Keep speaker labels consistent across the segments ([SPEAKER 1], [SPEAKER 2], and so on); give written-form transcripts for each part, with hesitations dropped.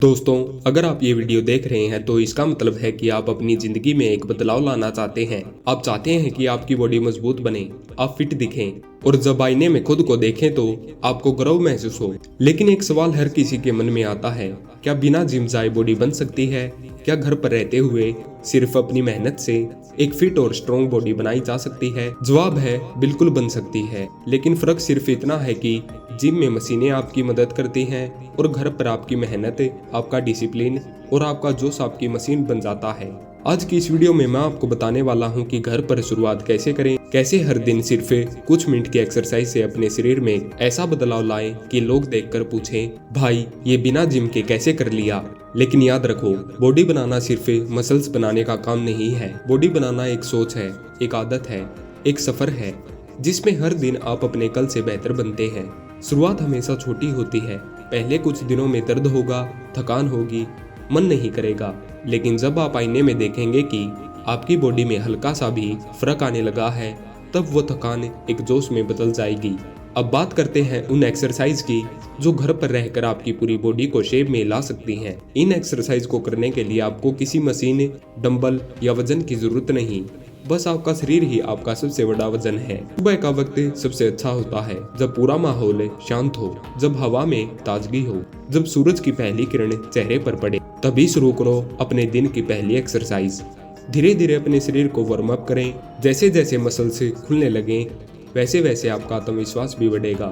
[SPEAKER 1] दोस्तों, अगर आप ये वीडियो देख रहे हैं तो इसका मतलब है कि आप अपनी जिंदगी में एक बदलाव लाना चाहते हैं। आप चाहते हैं कि आपकी बॉडी मजबूत बने, आप फिट दिखें और जब आईने में खुद को देखें तो आपको गर्व महसूस हो। लेकिन एक सवाल हर किसी के मन में आता है, क्या बिना जिम जाए बॉडी बन सकती है? क्या घर पर रहते हुए सिर्फ अपनी मेहनत से एक फिट और स्ट्रॉन्ग बॉडी बनाई जा सकती है? जवाब है, बिल्कुल बन सकती है। लेकिन फर्क सिर्फ इतना है कि जिम में मशीनें आपकी मदद करती हैं और घर पर आपकी मेहनत, आपका डिसिप्लिन और आपका जोश आपकी मशीन बन जाता है। आज की इस वीडियो में मैं आपको बताने वाला हूं कि घर पर शुरुआत कैसे करें, कैसे हर दिन सिर्फ कुछ मिनट की एक्सरसाइज से अपने शरीर में ऐसा बदलाव लाएं कि लोग देखकर पूछें, भाई ये बिना जिम के कैसे कर लिया। लेकिन याद रखो, बॉडी बनाना सिर्फ मसल्स बनाने का काम नहीं है। बॉडी बनाना एक सोच है, एक आदत है, एक सफर है जिसमें हर दिन आप अपने कल से बेहतर बनते हैं। शुरुआत हमेशा छोटी होती है। पहले कुछ दिनों में दर्द होगा, थकान होगी, मन नहीं करेगा, लेकिन जब आप आईने में देखेंगे कि आपकी बॉडी में हल्का सा भी फर्क आने लगा है, तब वो थकान एक जोश में बदल जाएगी। अब बात करते हैं उन एक्सरसाइज की जो घर पर रहकर आपकी पूरी बॉडी को शेप में ला सकती हैं। इन एक्सरसाइज को करने के लिए आपको किसी मशीन, डंबल या वजन की जरूरत नहीं, बस आपका शरीर ही आपका सबसे बड़ा वजन है। सुबह का वक्त सबसे अच्छा होता है, जब पूरा माहौल शांत हो, जब हवा में ताजगी हो, जब सूरज की पहली किरण चेहरे पर पड़े। तभी शुरू करो अपने दिन की पहली एक्सरसाइज। धीरे धीरे अपने शरीर को वार्म अप करें। जैसे जैसे मसल्स खुलने लगें, वैसे वैसे आपका आत्मविश्वास भी बढ़ेगा।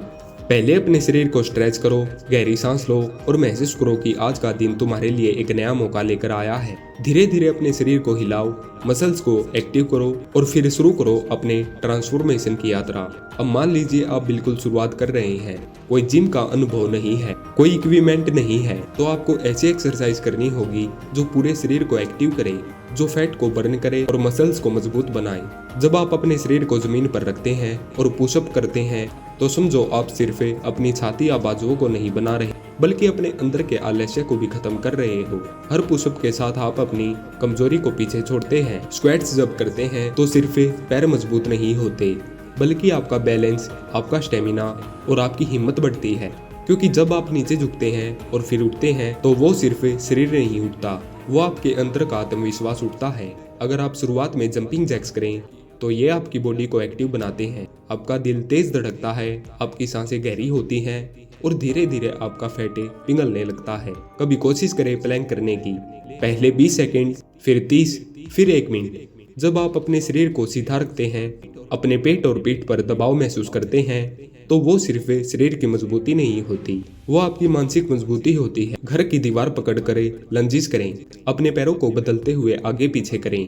[SPEAKER 1] पहले अपने शरीर को स्ट्रेच करो, गहरी सांस लो और महसूस करो कि आज का दिन तुम्हारे लिए एक नया मौका लेकर आया है। धीरे धीरे अपने शरीर को हिलाओ, मसल्स को एक्टिव करो और फिर शुरू करो अपने ट्रांसफॉर्मेशन की यात्रा। अब मान लीजिए आप बिल्कुल शुरुआत कर रहे हैं, कोई जिम का अनुभव नहीं है, कोई इक्विपमेंट नहीं है, तो आपको ऐसी एक्सरसाइज करनी होगी जो पूरे शरीर को एक्टिव करे, जो फैट को बर्न करे और मसल्स को मजबूत बनाए। जब आप अपने शरीर को जमीन पर रखते हैं और पुशअप करते हैं तो समझो आप सिर्फ अपनी छाती या बाजुओं को नहीं बना रहे, बल्कि अपने अंदर के आलस्य को भी खत्म कर रहे हो। हर पुशअप के साथ आप अपनी कमजोरी को पीछे छोड़ते हैं। स्क्वाट्स जब करते हैं तो सिर्फ पैर मजबूत नहीं होते, बल्कि आपका बैलेंस, आपका स्टेमिना और आपकी हिम्मत बढ़ती है। क्योंकि जब आप नीचे झुकते हैं और फिर उठते हैं तो वो सिर्फ शरीर नहीं उठता, वो आपके अंदर का आत्मविश्वास उठता है। अगर आप शुरुआत में जंपिंग जैक्स करें तो ये आपकी बॉडी को एक्टिव बनाते हैं। आपका दिल तेज धड़कता है, आपकी सांसें गहरी होती हैं और धीरे धीरे आपका फैट पिघलने लगता है। कभी कोशिश करें प्लैंक करने की। पहले 20 सेकंड, फिर 30, फिर 1 मिनट। जब आप अपने शरीर को सीधा रखते हैं, अपने पेट और पीठ पर दबाव महसूस करते हैं, तो वो सिर्फ शरीर की मजबूती नहीं होती, वो आपकी मानसिक मजबूती होती है। घर की दीवार पकड़ कर लंजिस करें, अपने पैरों को बदलते हुए आगे पीछे करें।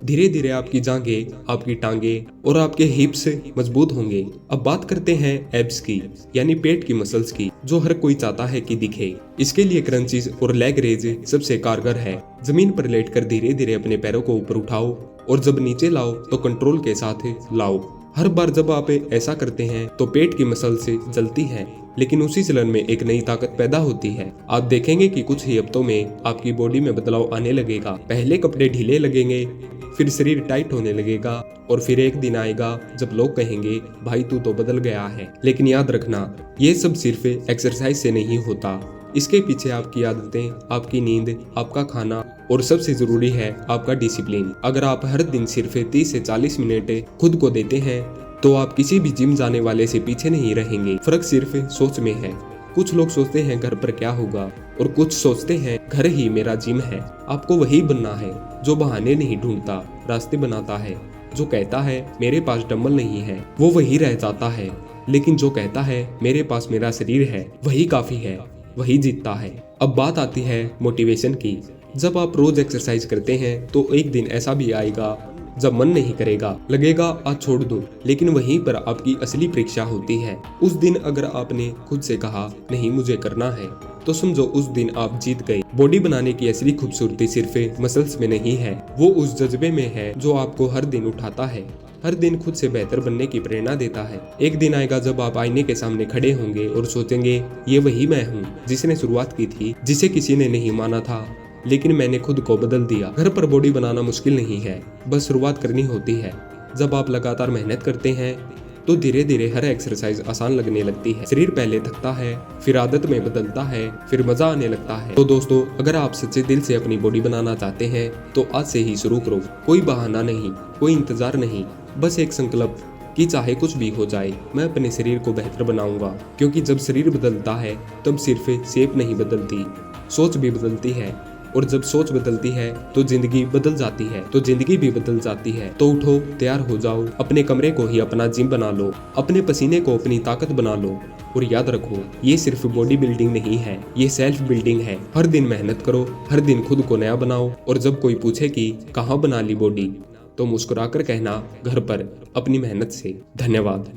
[SPEAKER 1] धीरे धीरे आपकी जांघें, आपकी टांगे और आपके हिप्स मजबूत होंगे। अब बात करते हैं एब्स की, यानी पेट की मसल्स की, जो हर कोई चाहता है कि दिखे। इसके लिए क्रंचेस और लेग रेज सबसे कारगर है। जमीन पर लेटकर धीरे धीरे अपने पैरों को ऊपर उठाओ और जब नीचे लाओ तो कंट्रोल के साथ लाओ। हर बार जब आप ऐसा करते हैं तो पेट की मसल से जलती है, लेकिन उसी जलन में एक नई ताकत पैदा होती है। आप देखेंगे कि कुछ ही हफ्तों में आपकी बॉडी में बदलाव आने लगेगा। पहले कपड़े ढीले लगेंगे, फिर शरीर टाइट होने लगेगा और फिर एक दिन आएगा जब लोग कहेंगे, भाई तू तो बदल गया है। लेकिन याद रखना, ये सब सिर्फ एक्सरसाइज से नहीं होता। इसके पीछे आपकी आदतें, आपकी नींद, आपका खाना और सबसे जरूरी है आपका डिसिप्लिन। अगर आप हर दिन सिर्फ 30 से 40 मिनट खुद को देते हैं तो आप किसी भी जिम जाने वाले से पीछे नहीं रहेंगे। फर्क सिर्फ सोच में है। कुछ लोग सोचते हैं घर पर क्या होगा और कुछ सोचते हैं घर ही मेरा जिम है। आपको वही बनना है जो बहाने नहीं ढूंढता, रास्ते बनाता है। जो कहता है मेरे पास डंबल नहीं है, वो वही रह जाता है। लेकिन जो कहता है मेरे पास मेरा शरीर है, वही काफी है, वही जीतता है। अब बात आती है मोटिवेशन की। जब आप रोज एक्सरसाइज करते हैं तो एक दिन ऐसा भी आएगा जब मन नहीं करेगा, लगेगा आज छोड़ दूं। लेकिन वहीं पर आपकी असली परीक्षा होती है। उस दिन अगर आपने खुद से कहा नहीं मुझे करना है, तो समझो उस दिन आप जीत गए। बॉडी बनाने की असली खूबसूरती सिर्फ मसल्स में नहीं है, वो उस जज्बे में है जो आपको हर दिन उठाता है, हर दिन खुद से बेहतर बनने की प्रेरणा देता है। एक दिन आएगा जब आप आईने के सामने खड़े होंगे और सोचेंगे, ये वही मैं हूँ जिसने शुरुआत की थी, जिसे किसी ने नहीं माना था, लेकिन मैंने खुद को बदल दिया। घर पर बॉडी बनाना मुश्किल नहीं है, बस शुरुआत करनी होती है। जब आप लगातार मेहनत करते हैं तो धीरे धीरे हर एक्सरसाइज आसान लगने लगती है। शरीर पहले थकता है, फिर आदत में बदलता है, फिर मजा आने लगता है। तो दोस्तों, अगर आप सच्चे दिल से अपनी बॉडी बनाना चाहते हैं तो आज से ही शुरू करो। कोई बहाना नहीं, कोई इंतजार नहीं, बस एक संकल्प कि चाहे कुछ भी हो जाए मैं अपने शरीर को बेहतर बनाऊंगा। क्योंकि जब शरीर बदलता है तब सिर्फ शेप नहीं बदलती, सोच भी बदलती है। और जब सोच बदलती है तो जिंदगी बदल जाती है, तो जिंदगी भी बदल जाती है। तो उठो, तैयार हो जाओ, अपने कमरे को ही अपना जिम बना लो, अपने पसीने को अपनी ताकत बना लो। और याद रखो, ये सिर्फ बॉडी बिल्डिंग नहीं है, ये सेल्फ बिल्डिंग है। हर दिन मेहनत करो, हर दिन खुद को नया बनाओ। और जब कोई पूछे कि कहाँ बना ली बॉडी, तो मुस्कुराकर कहना घर पर अपनी मेहनत से। धन्यवाद।